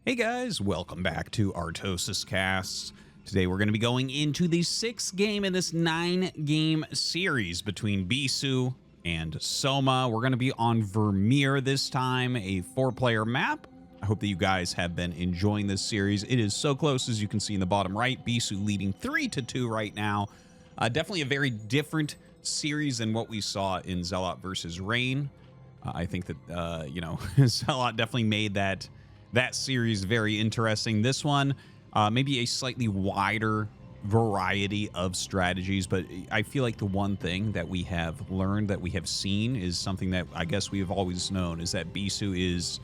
Hey guys, welcome back to ArtosisCasts. Today we're going to be going into the 6th game in this 9-game series between Bisu and Soma. We're going to be on Vermeer this time, a 4-player map. I hope that you guys have been enjoying this series. It is so close, as you can see in the bottom right. Bisu leading 3-2 right now. Definitely a very different series than what we saw in Zealot versus Rain. I think that, Zealot definitely made that series very interesting. This one, maybe a slightly wider variety of strategies, but I feel like the one thing that we have learned, that we have seen, is something that I guess we have always known, is that Bisu is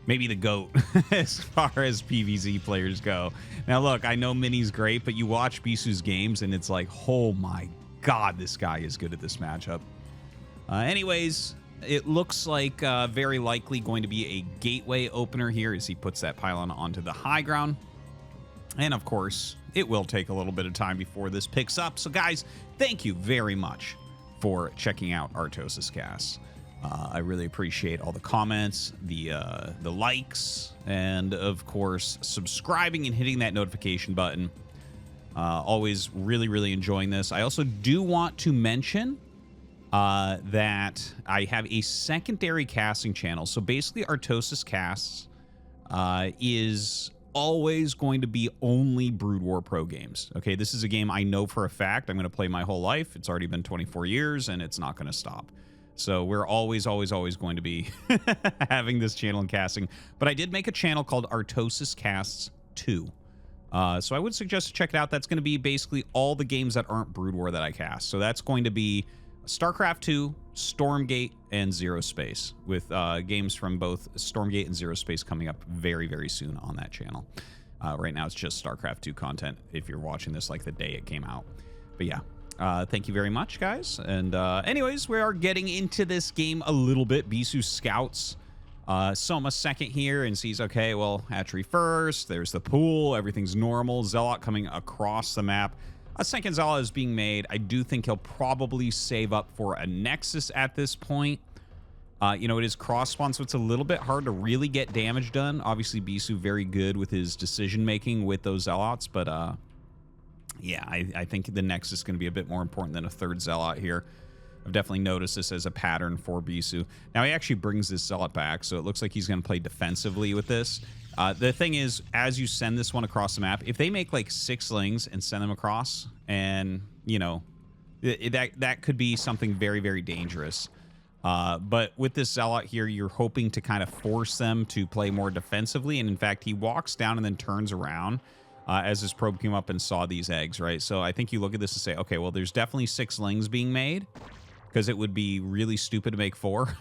maybe the GOAT as far as PvZ players go. Now look, I know Mini's great, but you watch Bisu's games and it's like, oh my god, this guy is good at this matchup. Anyways, it looks like very likely going to be a gateway opener here as he puts that pylon onto the high ground. And of course, it will take a little bit of time before this picks up. So guys, thank you very much for checking out ArtosisCasts. I really appreciate all the comments, the likes, and of course, subscribing and hitting that notification button. Always really enjoying this. I also do want to mention that I have a secondary casting channel. So basically ArtosisCasts is always going to be only Brood War Pro games. Okay, this is a game I know for a fact I'm going to play my whole life. It's already been 24 years and it's not going to stop. So we're always going to be having this channel and casting. But I did make a channel called ArtosisCasts 2. So I would suggest to check it out. That's going to be basically all the games that aren't Brood War that I cast. So that's going to be StarCraft 2, Stormgate, and Zero Space, with games from both Stormgate and Zero Space coming up very soon on that channel. Right now it's just StarCraft 2 content if you're watching this like the day it came out. But yeah, thank you very much, guys. And anyways, we are getting into this game a little bit. Bisu scouts Soma second here and sees, okay, well, hatchery first, there's the pool, everything's normal. Zealot coming across the map. A second Zealot is being made. I do think he'll probably save up for a Nexus at this point. It is cross spawn, so it's a little bit hard to really get damage done. Obviously, Bisu very good with his decision making with those Zealots, but yeah, I think the Nexus is going to be a bit more important than a third Zealot here. I've definitely noticed this as a pattern for Bisu. Now, he actually brings this Zealot back, so it looks like he's going to play defensively with this. The thing is, as you send this one across the map, if they make like 6 lings and send them across, and, that could be something very dangerous. But with this Zealot here, you're hoping to kind of force them to play more defensively. And in fact, he walks down and then turns around as his probe came up and saw these eggs, right? So I think you look at this and say, okay, well, there's definitely 6 lings being made, because it would be really stupid to make 4.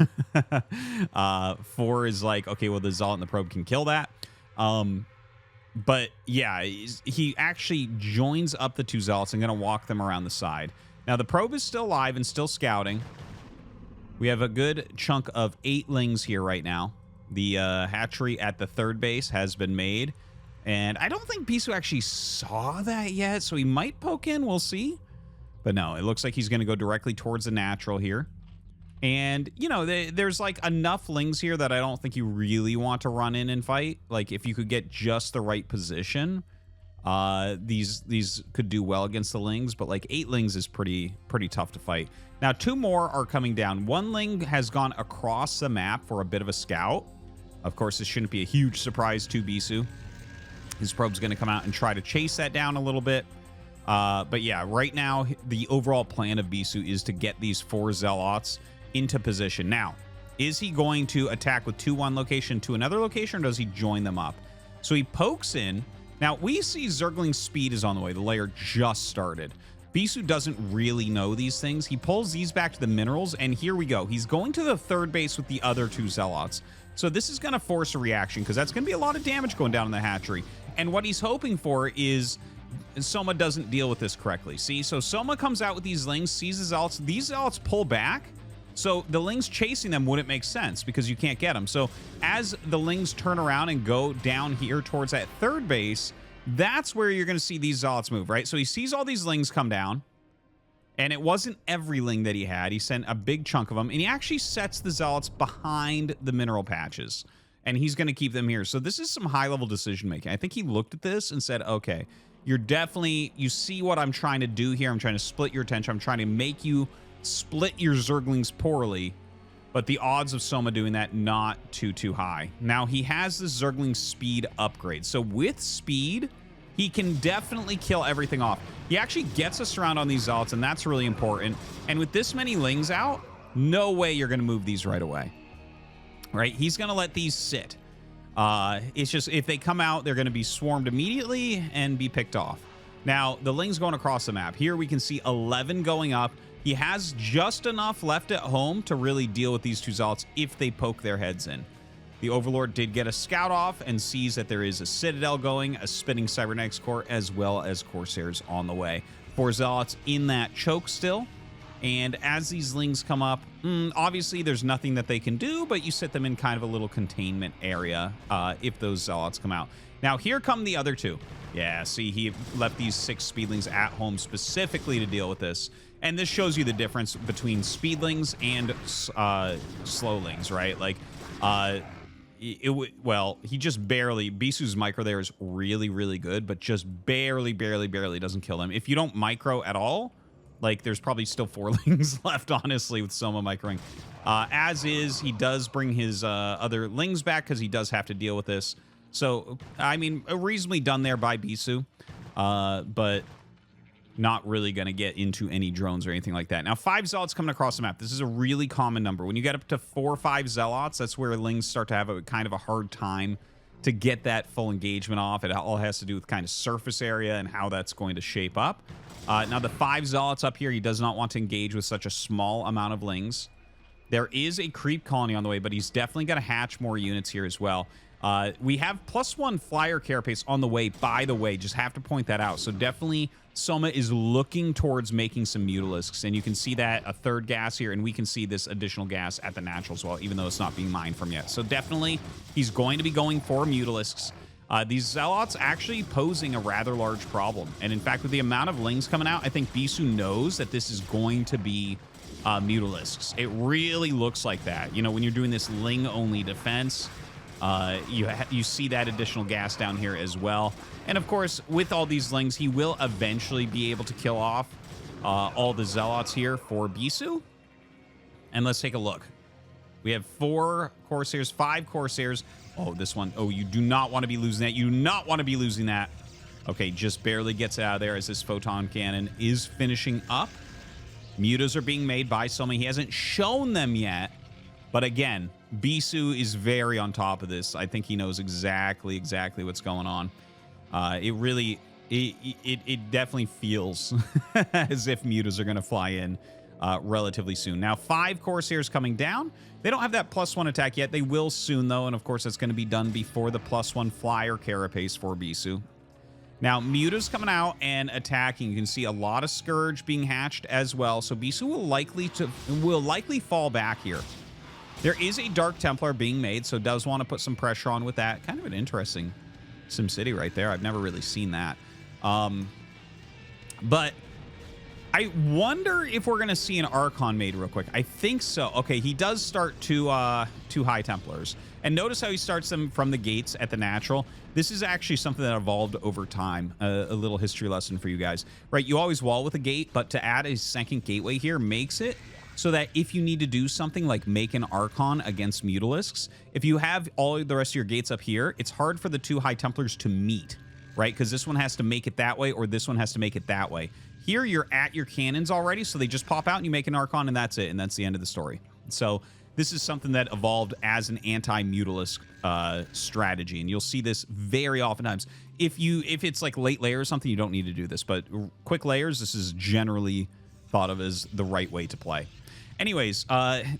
4 is like, okay, well, the Zealot and the probe can kill that. But yeah, he actually joins up the 2 Zealots and going to walk them around the side. Now, the probe is still alive and still scouting. We have a good chunk of 8 lings here right now. The hatchery at the 3rd base has been made. And I don't think Bisu actually saw that yet, so he might poke in. We'll see. But no, it looks like he's going to go directly towards the natural here. And, there's like enough lings here that I don't think you really want to run in and fight. Like, if you could get just the right position, these could do well against the lings. But like 8 lings is pretty tough to fight. Now, 2 more are coming down. 1 ling has gone across the map for a bit of a scout. Of course, this shouldn't be a huge surprise to Bisu. His probe's going to come out and try to chase that down a little bit. But yeah, right now, the overall plan of Bisu is to get these 4 Zealots into position. Now, is he going to attack with 2-1 location to another location, or does he join them up? So he pokes in. Now, we see Zergling's speed is on the way. The layer just started. Bisu doesn't really know these things. He pulls these back to the minerals, and here we go. He's going to the 3rd base with the other 2 Zealots. So this is going to force a reaction, because that's going to be a lot of damage going down in the hatchery. And what he's hoping for is Soma doesn't deal with this correctly. See, so Soma comes out with these lings, sees the Zealots. These Zealots pull back. So the lings chasing them wouldn't make sense because you can't get them. So as the lings turn around and go down here towards that 3rd base, that's where you're going to see these Zealots move, right? So he sees all these lings come down, and it wasn't every ling that he had. He sent a big chunk of them, and he actually sets the Zealots behind the mineral patches. and he's going to keep them here. So this is some high-level decision-making. I think he looked at this and said, okay, you're definitely, you see what I'm trying to do here. I'm trying to split your attention. I'm trying to make you split your Zerglings poorly, but the odds of Soma doing that not too high. Now, he has this Zergling speed upgrade. So with speed, he can definitely kill everything off. He actually gets us around on these Zealots, and that's really important. And with this many Lings out, no way you're going to move these right away. Right? He's going to let these sit. It's just, if they come out, they're going to be swarmed immediately and be picked off. Now, the Ling's going across the map. Here we can see 11 going up. He has just enough left at home to really deal with these two Zealots if they poke their heads in. The Overlord did get a scout off and sees that there is a Citadel going, a spinning Cybernetics Core, as well as Corsairs on the way. 4 Zealots in that choke still. And as these Lings come up, obviously there's nothing that they can do, but you sit them in kind of a little containment area if those Zealots come out. Now, here come the other 2. Yeah, see, he left these 6 Speedlings at home specifically to deal with this. And this shows you the difference between Speedlings and Slowlings, right? Like, well, he just barely, Bisu's micro there is really good, but just barely doesn't kill him. If you don't micro at all, like, there's probably still 4 Lings left, honestly, with Soma microing. As is, he does bring his other Lings back because he does have to deal with this. So, I mean, reasonably done there by Bisu, but not really going to get into any drones or anything like that. Now, 5 Zealots coming across the map. This is a really common number. When you get up to 4 or 5 Zealots, that's where Lings start to have a kind of a hard time to get that full engagement off. It all has to do with kind of surface area and how that's going to shape up. Now, the 5 Zealots up here, he does not want to engage with such a small amount of Lings. There is a creep colony on the way, but he's definitely going to hatch more units here as well. We have +1 flyer carapace on the way, by the way. Just have to point that out. So definitely Soma is looking towards making some Mutalisks, and you can see that a 3rd gas here, and we can see this additional gas at the natural as well, even though it's not being mined from yet. So definitely he's going to be going for Mutalisks. These Zealots actually posing a rather large problem. And in fact, with the amount of Lings coming out, I think Bisu knows that this is going to be Mutalisks. It really looks like that. You know, when you're doing this Ling-only defense, you see that additional gas down here as well. And of course, with all these Lings, he will eventually be able to kill off all the Zealots here for Bisu. And let's take a look. We have 4 Corsairs, 5 Corsairs. Oh, this one. Oh, you do not want to be losing that. You do not want to be losing that. Okay, just barely gets out of there as this Photon Cannon is finishing up. Mutas are being made by Soma. He hasn't shown them yet. But again, Bisu is very on top of this. I think he knows exactly what's going on. It definitely feels as if Mutas are going to fly in relatively soon. Now, 5 Corsairs coming down. They don't have that +1 attack yet. They will soon, though, and of course, that's going to be done before the +1 flyer carapace for Bisu. Now, Muta's coming out and attacking. You can see a lot of Scourge being hatched as well, so Bisu will likely fall back here. There is a Dark Templar being made, so does want to put some pressure on with that. Kind of an interesting SimCity right there. I've never really seen that. But I wonder if we're going to see an Archon made real quick. I think so. Okay, he does start 2 High Templars. And notice how he starts them from the gates at the natural. This is actually something that evolved over time. A little history lesson for you guys. Right, you always wall with a gate, but to add a second gateway here makes it so that if you need to do something like make an Archon against Mutalisks, if you have all the rest of your gates up here, it's hard for the 2 High Templars to meet, right? Because this one has to make it that way, or this one has to make it that way. Here, you're at your cannons already, so they just pop out and you make an Archon, and that's it, and that's the end of the story. So this is something that evolved as an anti-Mutalisk strategy, and you'll see this very oftentimes. If it's like late layer or something, you don't need to do this, but quick layers, this is generally thought of as the right way to play. Anyways,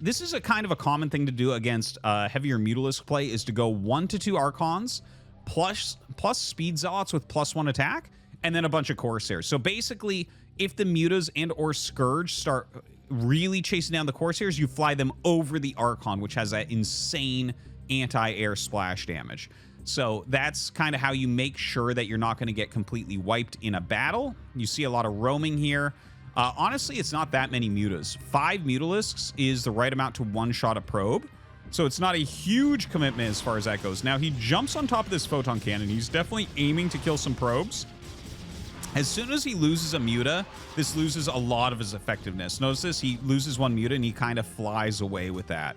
this is a kind of a common thing to do against heavier Mutalisk play, is to go 1 to 2 Archons plus Speed Zealots with +1 attack, and then a bunch of Corsairs. So basically, if the Mutas and or Scourge start really chasing down the Corsairs, you fly them over the Archon, which has that insane anti-air splash damage. So that's kind of how you make sure that you're not going to get completely wiped in a battle. You see a lot of roaming here. Honestly, it's not that many Mutas. 5 Mutalisks is the right amount to one-shot a probe. So it's not a huge commitment as far as that goes. Now, he jumps on top of this photon cannon. He's definitely aiming to kill some probes. As soon as he loses a muta, this loses a lot of his effectiveness. Notice this, he loses one muta and he kind of flies away with that.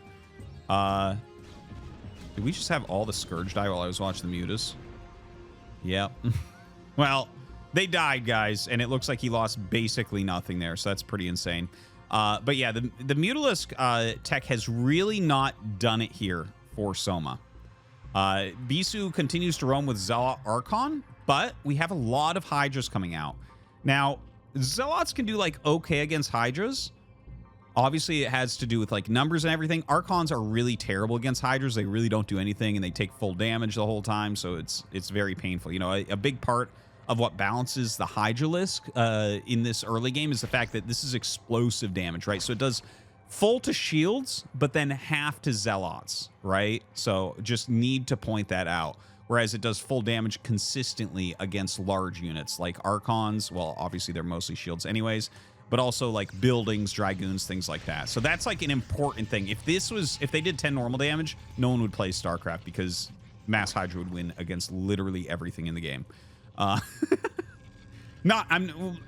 Did we just have all the Scourge die while I was watching the mutas? Yep. Well, they died, guys, and it looks like he lost basically nothing there, so that's pretty insane. But yeah, the Mutalisk tech has really not done it here for Soma. Bisu continues to roam with Zealot Archon, but we have a lot of Hydras coming out. Now, Zealots can do, like, okay against Hydras. Obviously, it has to do with, like, numbers and everything. Archons are really terrible against Hydras. They really don't do anything, and they take full damage the whole time, so it's very painful. You know, a big part of what balances the Hydralisk in this early game is the fact that this is explosive damage, right? So it does full to shields, but then half to Zealots, right? So just need to point that out. Whereas it does full damage consistently against large units like Archons. Well, obviously they're mostly shields anyways, but also like buildings, Dragoons, things like that. So that's like an important thing. If they did 10 normal damage, no one would play StarCraft because Mass Hydra would win against literally everything in the game. I'm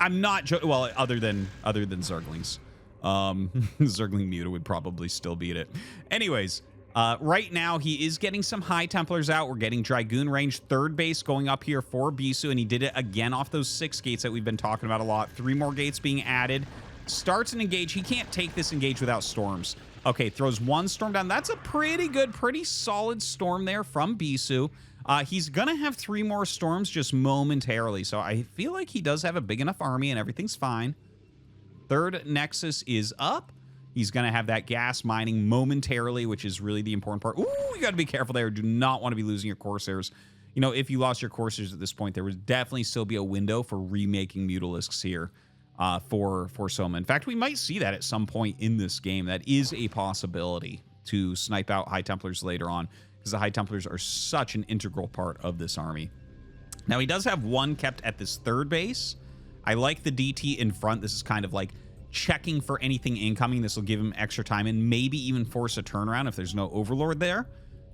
not well, other than Zerglings. Zergling Muta would probably still beat it. Anyways, right now he is getting some High Templars out. We're getting Dragoon range, third base going up here for Bisu, and he did it again off those 6 gates that we've been talking about a lot. 3 more gates being added. Starts an engage. He can't take this engage without storms. Okay, throws 1 storm down. That's a pretty good, pretty solid storm there from Bisu. He's going to have 3 more storms just momentarily, so I feel like he does have a big enough army and everything's fine. Third Nexus is up. He's going to have that gas mining momentarily, which is really the important part. Ooh, you got to be careful there. Do not want to be losing your Corsairs. You know, if you lost your Corsairs at this point, there would definitely still be a window for remaking Mutalisks here for Soma. In fact, we might see that at some point in this game. That is a possibility to snipe out High Templars later on, because the High Templars are such an integral part of this army. Now, he does have 1 kept at this third base. I like the DT in front. This is kind of like checking for anything incoming. This will give him extra time and maybe even force a turnaround if there's no Overlord there.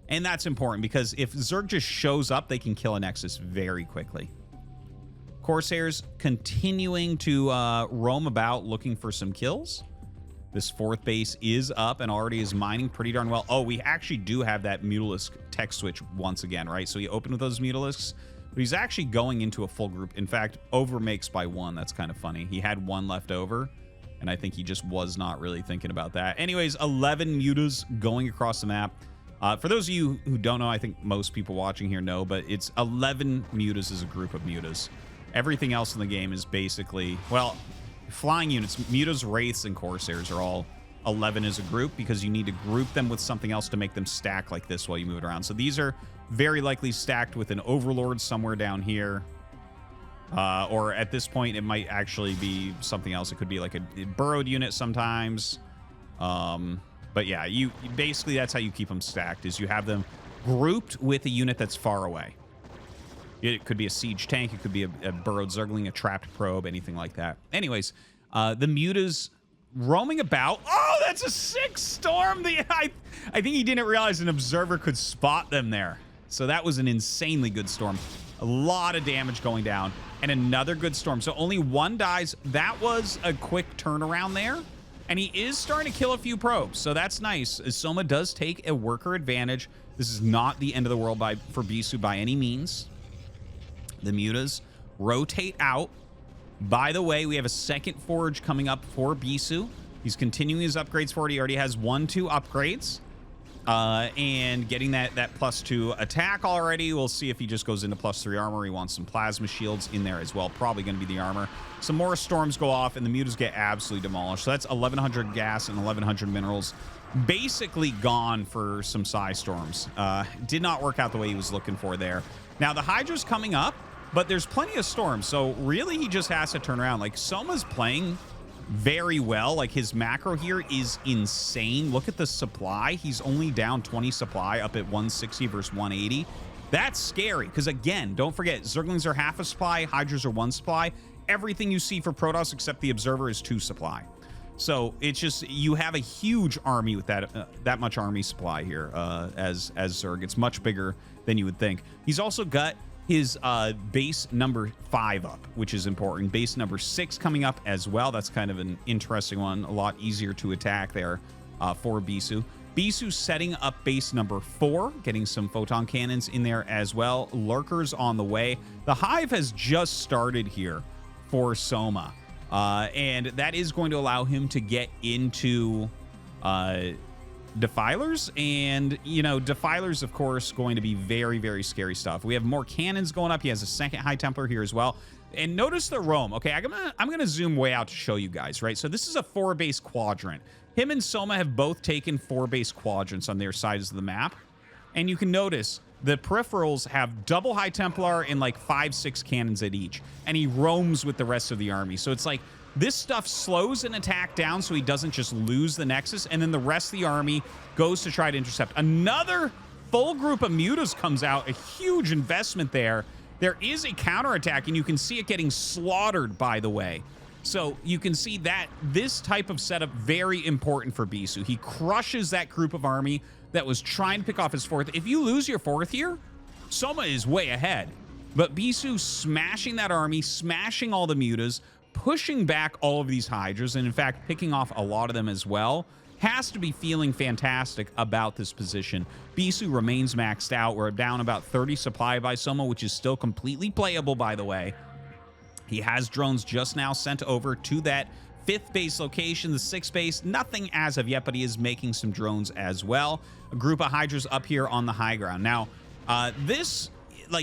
And that's important because if Zerg just shows up, they can kill a Nexus very quickly. Corsairs continuing to roam about looking for some kills. This 4th base is up and already is mining pretty darn well. Oh, we actually do have that Mutalisk tech switch once again, right? So he opened with those Mutalisks, but he's actually going into a full group. In fact, overmakes by 1. That's kind of funny. He had 1 left over, and I think he just was not really thinking about that. Anyways, 11 mutas going across the map. For those of you who don't know, I think most people watching here know, but it's 11 mutas is a group of mutas. Everything else in the game is basically, well, flying units, mutas, wraiths, and corsairs are all 11 as a group because you need to group them with something else to make them stack like this while you move it around. So these are very likely stacked with an overlord somewhere down here. Or at this point, it might actually be something else. It could be like a burrowed unit sometimes. But yeah, you basically, that's how you keep them stacked, is you have them grouped with a unit that's far away. It could be a siege tank. It could be a burrowed zergling, a trapped probe, anything like that. Anyways, the mutas roaming about. Oh, that's a 6 storm. I think he didn't realize an observer could spot them there. So that was an insanely good storm. A lot of damage going down. And another good storm. So only 1 dies. That was a quick turnaround there. And he is starting to kill a few probes. So that's nice. Soma does take a worker advantage. This is not the end of the world for Bisu by any means. The mutas rotate out. By the way, we have a 2nd forge coming up for Bisu. He's continuing his upgrades for it. He already has 1-2 upgrades. And getting that +2 attack already. We'll see if he just goes into +3 armor. He wants some plasma shields in there as well. Probably going to be the armor. Some more storms go off, and the mutas get absolutely demolished. So that's 1,100 gas and 1,100 minerals. Basically gone for some psi storms. Did not work out the way he was looking for there. Now, the Hydra's coming up, but there's plenty of storms. So really, he just has to turn around. Like, Soma's playing very well. Like, his macro here is insane. Look at the supply. He's only down 20 supply, up at 160 versus 180. That's scary because, again, don't forget, Zerglings are half a supply, Hydras are 1 supply. Everything you see for Protoss except the Observer is 2 supply. So it's just, you have a huge army with that much army supply here as Zerg. It's much bigger than you would think. He's also got his base number 5 up, which is important. Base number 6 coming up as well. That's kind of an interesting one. A lot easier to attack there for Bisu. Bisu setting up base number 4, getting some photon cannons in there as well. Lurkers on the way. The hive has just started here for Soma. And that is going to allow him to get into defilers, and defilers, of course, going to be very, very scary stuff. We have more cannons going up. He has a second High Templar here as well. And notice the roam. Okay, I'm gonna zoom way out to show you guys, right? So this is a 4-base quadrant. Him and Soma have both taken 4-base quadrants on their sides of the map, and you can notice the peripherals have double High Templar and like 5-6 cannons at each, and he roams with the rest of the army. So it's like this stuff slows an attack down so he doesn't just lose the Nexus, and then the rest of the army goes to try to intercept. Another full group of mutas comes out, a huge investment there. There is a counterattack, and you can see it getting slaughtered, by the way. So you can see that this type of setup, very important for Bisu. He crushes that group of army that was trying to pick off his 4th. If you lose your 4th here, Soma is way ahead. But Bisu smashing that army, smashing all the mutas, pushing back all of these Hydras, and in fact, picking off a lot of them as well, has to be feeling fantastic about this position. Bisu remains maxed out. We're down about 30 supply by Soma, which is still completely playable, by the way. He has drones just now sent over to that 5th base location, the 6th base. Nothing as of yet, but he is making some drones as well. A group of Hydras up here on the high ground. Now,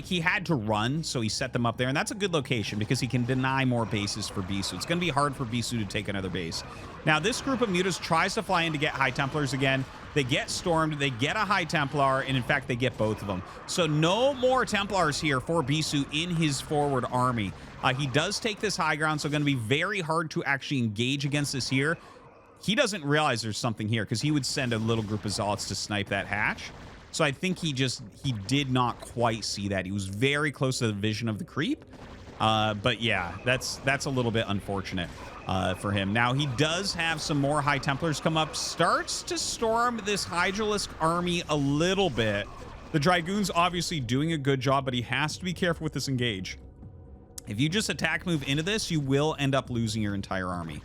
he had to run, so he set them up there, and that's a good location because he can deny more bases for Bisu. It's going to be hard for Bisu to take another base. Now, this group of mutas tries to fly in to get High Templars again. They get stormed, they get a High Templar, and in fact, they get both of them. So no more Templars here for Bisu in his forward army. He does take this high ground, so going to be very hard to actually engage against this here. He doesn't realize there's something here because he would send a little group of Zealots to snipe that hatch. So I think he did not quite see that. He was very close to the vision of the creep. But yeah, that's a little bit unfortunate for him. Now, he does have some more High Templars come up. Starts to storm this Hydralisk army a little bit. The Dragoon's obviously doing a good job, but he has to be careful with this engage. If you just attack move into this, you will end up losing your entire army.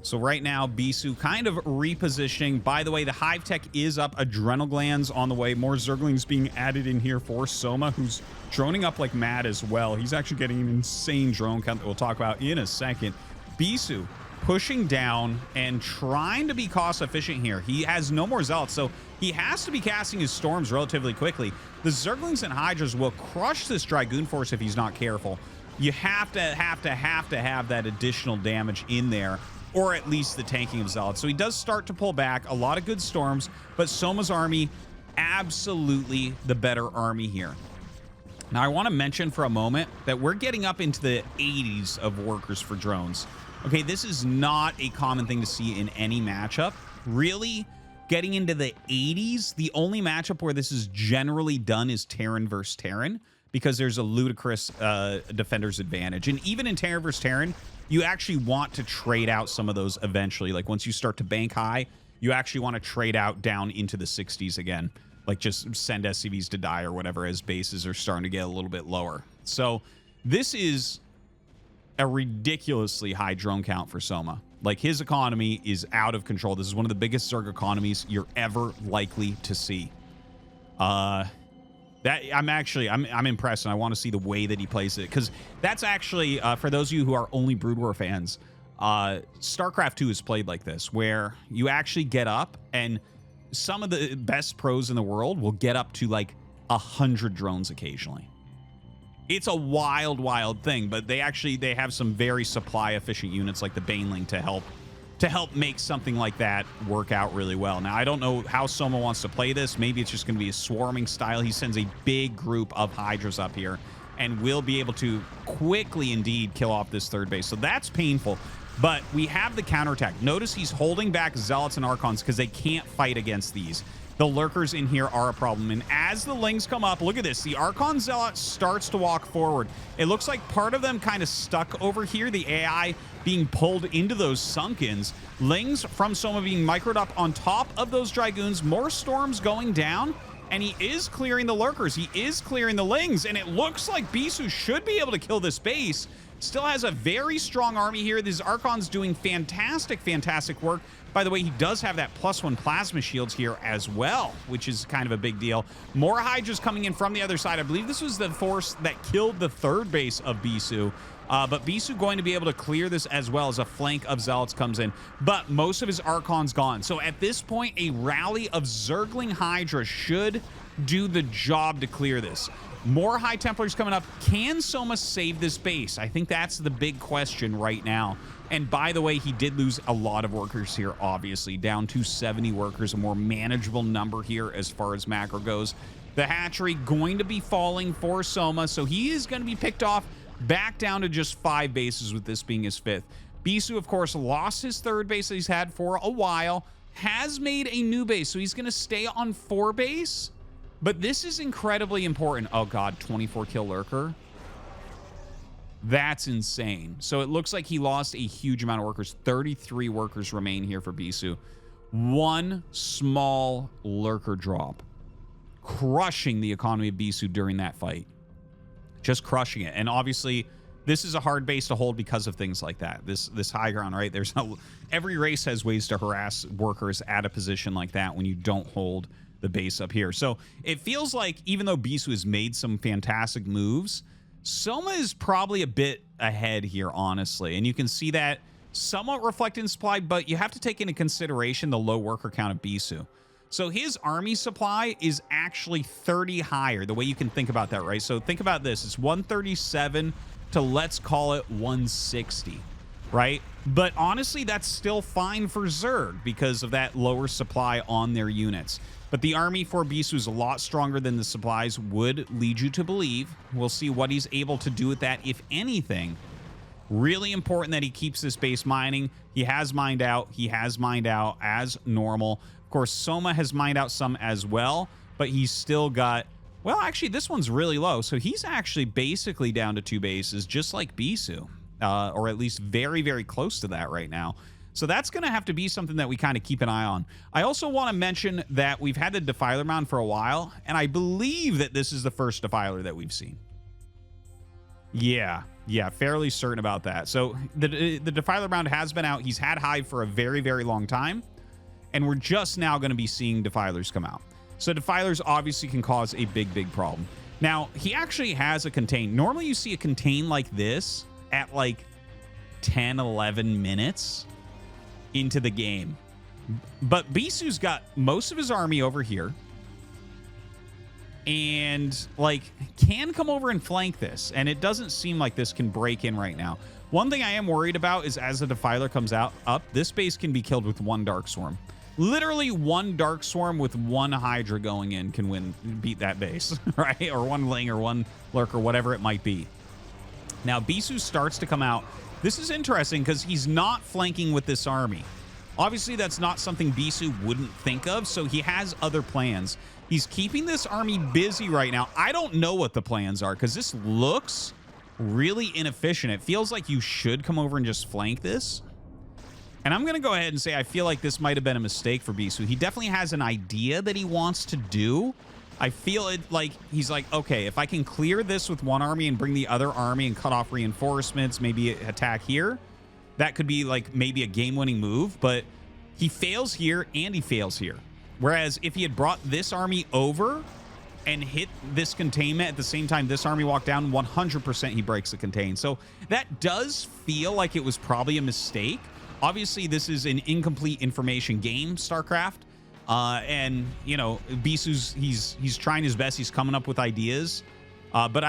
So right now, Bisu kind of repositioning. By the way, the Hive Tech is up. Adrenal Glands on the way. More Zerglings being added in here for Soma, who's droning up like mad as well. He's actually getting an insane drone count that we'll talk about in a second. Bisu pushing down and trying to be cost efficient here. He has no more Zealots, so he has to be casting his Storms relatively quickly. The Zerglings and Hydras will crush this Dragoon force if he's not careful. You have to have that additional damage in there, or at least the tanking of Zealots. So he does start to pull back. A lot of good Storms, but Soma's army, absolutely the better army here. Now, I want to mention for a moment that we're getting up into the 80s of workers for drones. Okay, this is not a common thing to see in any matchup. Really, getting into the 80s, the only matchup where this is generally done is Terran versus Terran, because there's a ludicrous defender's advantage. And even in Terran versus Terran, you actually want to trade out some of those eventually. Like once you start to bank high, you actually want to trade out down into the 60s again. Like just send SCVs to die or whatever as bases are starting to get a little bit lower. So this is a ridiculously high drone count for Soma. Like his economy is out of control. This is one of the biggest Zerg economies you're ever likely to see. I'm impressed, and I want to see the way that he plays it, because that's actually for those of you who are only Brood War fans, StarCraft 2 is played like this, where you actually get up and some of the best pros in the world will get up to like 100 drones occasionally. It's a wild, wild thing, but they have some very supply efficient units like the Baneling to help make something like that work out really well. Now, I don't know how Soma wants to play this. Maybe it's just going to be a swarming style. He sends a big group of Hydras up here and will be able to quickly indeed kill off this third base. So that's painful. But we have the counterattack. Notice he's holding back Zealots and Archons because they can't fight against these. The lurkers in here are a problem. And as the Lings come up, look at this. The Archon Zealot starts to walk forward. It looks like part of them kind of stuck over here. The AI being pulled into those Sunkens. Lings from Soma being microed up on top of those Dragoons. More storms going down. And he is clearing the lurkers. He is clearing the Lings. And it looks like Bisu should be able to kill this base. Still has a very strong army here. These Archons doing fantastic, fantastic work. By the way, he does have that +1 plasma shields here as well, which is kind of a big deal. More Hydras coming in from the other side. I believe this was the force that killed the third base of Bisu. But Bisu going to be able to clear this as well as a flank of Zealots comes in. But most of his Archons gone. So at this point, a rally of Zergling Hydra should do the job to clear this. More High Templars coming up. Can Soma save this base? I think that's the big question right now. And by the way, he did lose a lot of workers here, obviously. Down to 70 workers, a more manageable number here as far as macro goes. The hatchery going to be falling for Soma, so he is going to be picked off back down to just 5 bases, with this being his 5th. Bisu, of course, lost his 3rd base that he's had for a while. Has made a new base, so he's going to stay on 4 base. But this is incredibly important. Oh, God, 24 kill lurker. That's insane. So it looks like he lost a huge amount of workers. 33 workers remain here for Bisu. 1 small lurker drop. Crushing the economy of Bisu during that fight. Just crushing it. And obviously, this is a hard base to hold because of things like that. This high ground, right? There's no... Every race has ways to harass workers at a position like that when you don't hold the base up here. So it feels like even though Bisu has made some fantastic moves, Soma is probably a bit ahead here, honestly. And you can see that somewhat reflected in supply, but you have to take into consideration the low worker count of Bisu. So his army supply is actually 30 higher, the way you can think about that, right? So think about this. It's 137 to, let's call it 160, right? But honestly, that's still fine for Zerg because of that lower supply on their units. But the army for Bisu is a lot stronger than the supplies would lead you to believe. We'll see what he's able to do with that, if anything. Really important that he keeps this base mining. He has mined out. He has mined out as normal. Of course, Soma has mined out some as well, but he's still got... Well, actually, this one's really low. So he's actually basically down to 2 bases, just like Bisu. Or at least very, very close to that right now. So that's going to have to be something that we kind of keep an eye on. I also want to mention that we've had the Defiler Mound for a while, and I believe that this is the first Defiler that we've seen. Yeah, fairly certain about that. So the Defiler Mound has been out. He's had Hive for a very, very long time, and we're just now going to be seeing Defilers come out. So Defilers obviously can cause a big, big problem. Now, he actually has a contain. Normally you see a contain like this at like 10, 11 minutes into the game. But Bisu's got most of his army over here and like can come over and flank this, and it doesn't seem like this can break in right now. One thing I am worried about is as the Defiler comes up, this base can be killed with 1 Dark Swarm. Literally 1 Dark Swarm with 1 Hydra going in can beat that base, right? Or 1 Ling or 1 Lurker, whatever it might be. Now Bisu starts to come out. This is interesting because he's not flanking with this army. Obviously, that's not something Bisu wouldn't think of, so he has other plans. He's keeping this army busy right now. I don't know what the plans are because this looks really inefficient. It feels like you should come over and just flank this. And I'm going to go ahead and say I feel like this might have been a mistake for Bisu. He definitely has an idea that he wants to do. I feel it like he's like, okay, if I can clear this with 1 army and bring the other army and cut off reinforcements, maybe attack here, that could be like maybe a game-winning move. But he fails here and he fails here. Whereas if he had brought this army over and hit this containment at the same time this army walked down, 100% he breaks the contain. So that does feel like it was probably a mistake. Obviously, this is an incomplete information game, StarCraft. And you know, Bisu's he's trying his best. He's coming up with ideas. But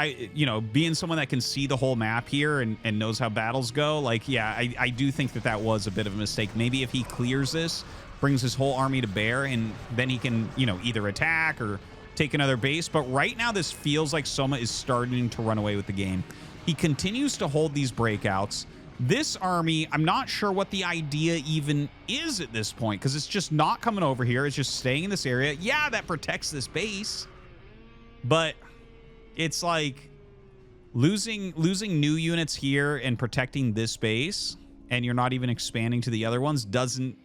being someone that can see the whole map here and knows how battles go, like, yeah, I do think that was a bit of a mistake. Maybe if he clears this, brings his whole army to bear, and then he can, either attack or take another base. But right now, this feels like Soma is starting to run away with the game. He continues to hold these breakouts. This army, I'm not sure what the idea even is at this point, because it's just not coming over here. It's just staying in this area. Yeah, that protects this base, but it's like losing new units here and protecting this base, and you're not even expanding to the other ones, doesn't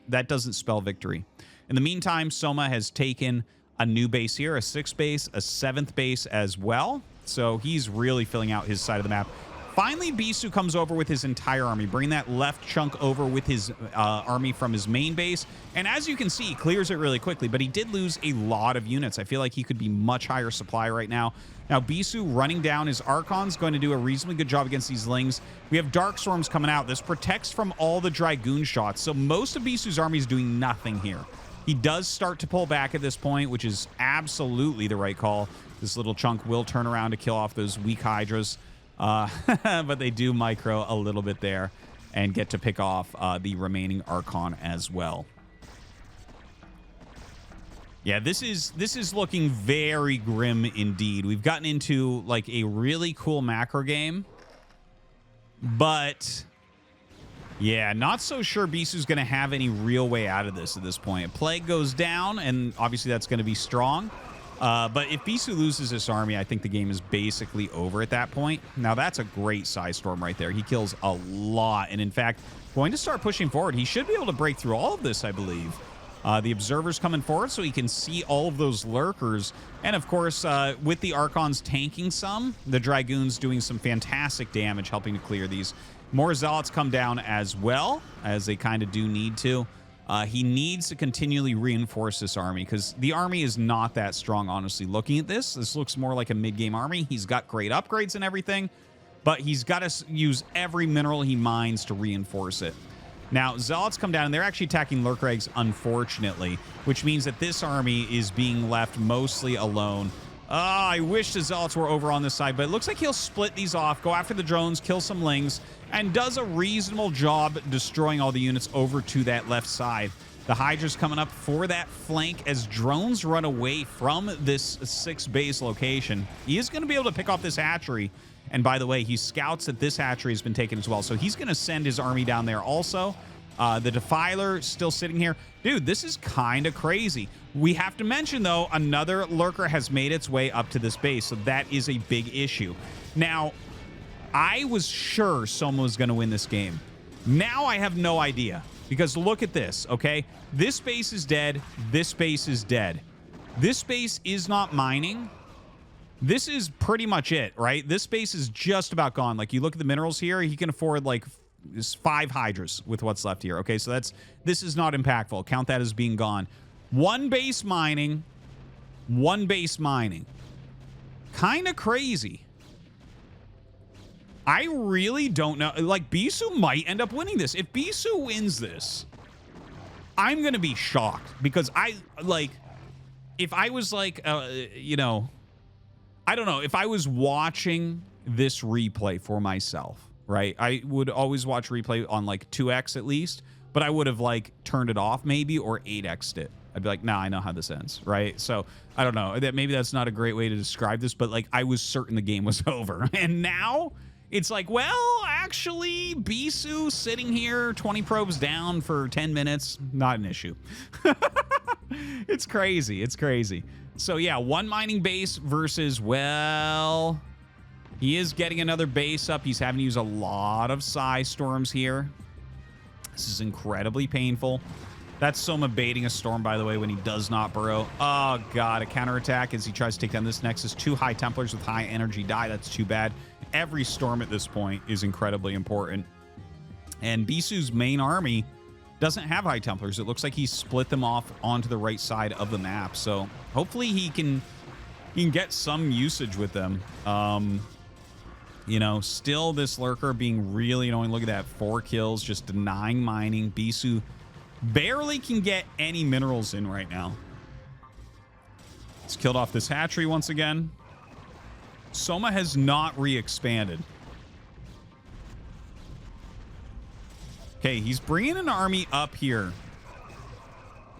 spell victory. In the meantime, Soma has taken a new base here, a 6th base, a 7th base as well. So he's really filling out his side of the map. Finally, Bisu comes over with his entire army, bring that left chunk over with his army from his main base. And as you can see, he clears it really quickly, but he did lose a lot of units. I feel like he could be much higher supply right now. Now, Bisu running down his Archon's going to do a reasonably good job against these Lings. We have Dark Storms coming out. This protects from all the Dragoon shots. So most of Bisu's army is doing nothing here. He does start to pull back at this point, which is absolutely the right call. This little chunk will turn around to kill off those weak Hydras. But they do micro a little bit there and get to pick off the remaining Archon as well. Yeah, this is looking very grim indeed. We've gotten into like a really cool macro game, but yeah, not so sure Bisu's going to have any real way out of this at this point. Plague goes down, and obviously that's going to be strong. But if Bisu loses this army, I think the game is basically over at that point. Now, that's a great Psy Storm right there. He kills a lot. And in fact, going to start pushing forward. He should be able to break through all of this, I believe. The Observer's coming forward so he can see all of those Lurkers. And of course, with the Archons tanking some, the Dragoons doing some fantastic damage, helping to clear these. More Zealots come down as well, as they kind of do need to. He needs to continually reinforce this army because the army is not that strong, honestly. Looking at this looks more like a mid-game army. He's got great upgrades and everything, but he's got to use every mineral he mines to reinforce it. Now, Zealots come down, and they're actually attacking Lurker Eggs, unfortunately, which means that this army is being left mostly alone. I wish the Zealots were over on this side, but it looks like he'll split these off, go after the drones, kill some Lings, and does a reasonable job destroying all the units over to that left side. The Hydra's coming up for that flank as drones run away from this 6th base location. He is going to be able to pick off this hatchery. And by the way, he scouts that this hatchery has been taken as well. So he's going to send his army down there also. The Defiler still sitting here. Dude, this is kind of crazy. We have to mention, though, another Lurker has made its way up to this base. So that is a big issue. Now, I was sure Soma was going to win this game. Now I have no idea. Because look at this, okay? This base is dead. This base is dead. This base is not mining. This is pretty much it, right? This base is just about gone. Like, you look at the minerals here, he can afford, like, 5 Hydras with what's left here, okay? So this is not impactful. Count that as being gone. One base mining. One base mining. Kind of crazy. I really don't know. Like, Bisu might end up winning this. If Bisu wins this, I'm going to be shocked. Because if I was like, you know, I don't know. If I was watching this replay for myself, right? I would always watch replay on like 2x at least. But I would have like turned it off maybe or 8x'd it. I'd be like, nah, I know how this ends, right? So I don't know. Maybe that's not a great way to describe this. But like, I was certain the game was over. And now it's like, well, actually, Bisu sitting here 20 probes down for 10 minutes, not an issue. It's crazy. It's crazy. So, yeah, one mining base versus, well, he is getting another base up. He's having to use a lot of Psy Storms here. This is incredibly painful. That's Soma baiting a storm, by the way, when he does not burrow. Oh, God, a counterattack as he tries to take down this Nexus. 2 high Templars with high energy die. That's too bad. Every storm at this point is incredibly important. And Bisu's main army doesn't have high Templars. It looks like he split them off onto the right side of the map. So hopefully he can get some usage with them. You know, still this Lurker being really annoying. Look at that. 4 kills, just denying mining. Bisu barely can get any minerals in right now. He's killed off this hatchery once again. Soma has not re-expanded. Okay, he's bringing an army up here.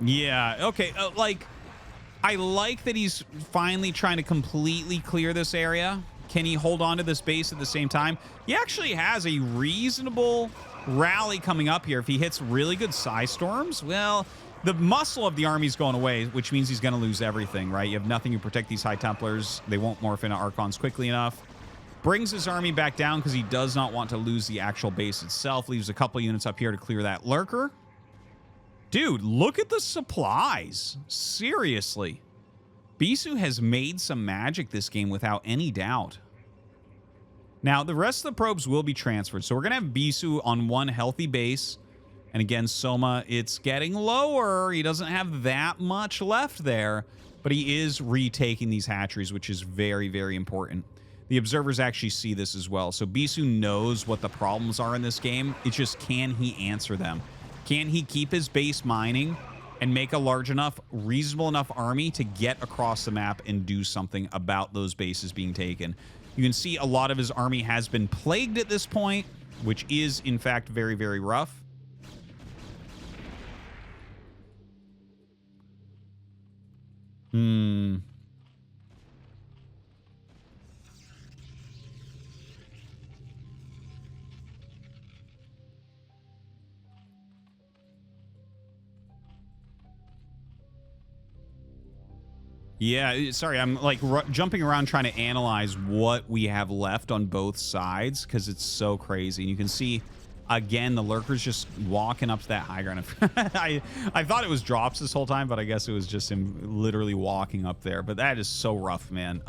Yeah, okay. I like that he's finally trying to completely clear this area. Can he hold on to this base at the same time? He actually has a reasonable rally coming up here. If he hits really good size storms, well, the muscle of the army's going away, which means he's going to lose everything, right? You have nothing to protect these High Templars. They won't morph into Archons quickly enough. Brings his army back down because he does not want to lose the actual base itself. Leaves a couple units up here to clear that lurker. Dude, look at the supplies. Seriously. Bisu has made some magic this game without any doubt. Now, the rest of the probes will be transferred. So we're going to have Bisu on one healthy base. And again, Soma, it's getting lower. He doesn't have that much left there. But he is retaking these hatcheries, which is very, very important. The observers actually see this as well. So Bisu knows what the problems are in this game. It's just, can he answer them? Can he keep his base mining and make a large enough, reasonable enough army to get across the map and do something about those bases being taken? You can see a lot of his army has been plagued at this point, which is, in fact, very, very rough. Yeah, sorry, I'm like jumping around trying to analyze what we have left on both sides because it's so crazy. And you can see, again, the lurker's just walking up to that high ground. I thought it was drops this whole time, but I guess it was just him literally walking up there. But that is so rough, man.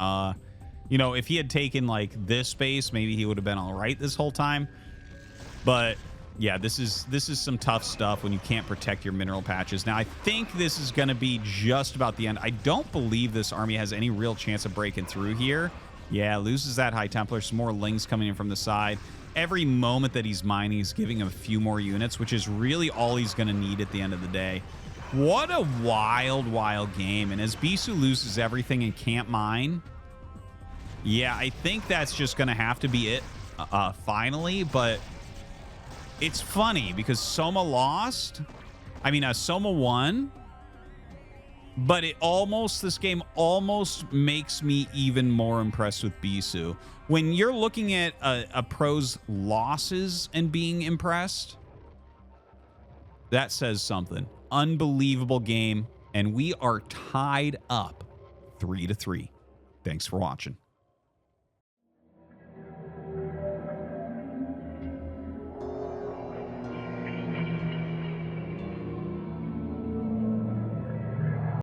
You know, if he had taken like this space, maybe he would have been all right this whole time. But yeah, this is some tough stuff when you can't protect your mineral patches. Now, I think this is going to be just about the end. I don't believe this army has any real chance of breaking through here. Yeah, loses that High Templar. Some more Lings coming in from the side. Every moment that he's mining is giving him a few more units, which is really all he's going to need at the end of the day. What a wild, wild game. And as Bisu loses everything and can't mine, yeah, I think that's just going to have to be it finally. But it's funny because Soma lost. I mean, Soma won. But this game almost makes me even more impressed with Bisu. When you're looking at a pro's losses and being impressed, that says something. Unbelievable game. And we are tied up 3-3. Thanks for watching.